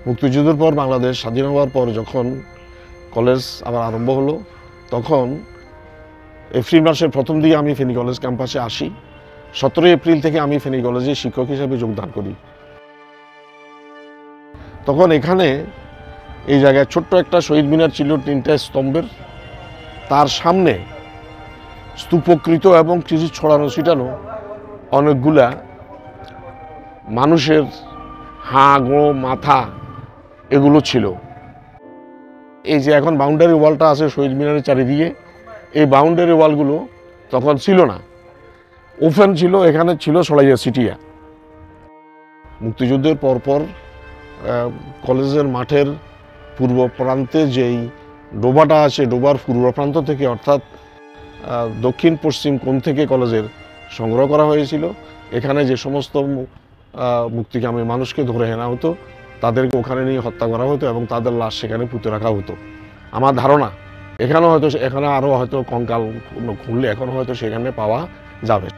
মুক্তিযুদ্ধের পর বাংলাদেশ স্বাধীন হওয়ার পর যখন কলেজ আবার আরম্ভ হলো, তখন এপ্রিল মাসের প্রথম দিকে আমি ফেনী কলেজ ক্যাম্পাসে আসি। 17 এপ্রিল থেকে আমি ফেনী কলেজে শিক্ষক হিসেবে যোগদান করি। তখন এখানে এই জায়গায় ছোট্ট একটা শহীদ মিনার ছিল 3টা স্তম্ভের, তার সামনে স্তূপকৃত এবং কিছু ছড়ানো ছিটানো অনেকগুলা মানুষের হাড়, মাথা এগুলো ছিল। এই যে এখন বাউন্ডারি ওয়ালটা আছে শহীদ মিনারের চারিদিকে, এই বাউন্ডারি ওয়ালগুলো তখন ছিল না, ওপেন ছিল, এখানে ছিল ছড়াইয়া ছিটিয়া। মুক্তিযুদ্ধের পরপর কলেজের মাঠের পূর্ব প্রান্তে যেই ডোবাটা আছে, ডোবার পূর্ব প্রান্ত থেকে অর্থাৎ দক্ষিণ পশ্চিম কোণ থেকে কলেজের সংগ্রহ করা হয়েছিল। এখানে যে সমস্ত মুক্তিকামী মানুষকে ধরে আনা হতো, তাদেরকে ওখানে নিয়ে হত্যা করা হতো এবং তাদের লাশ সেখানে পুঁতে রাখা হতো। আমার ধারণা এখানে আরও হয়তো কঙ্কাল খুললে এখন হয়তো সেখানে পাওয়া যাবে।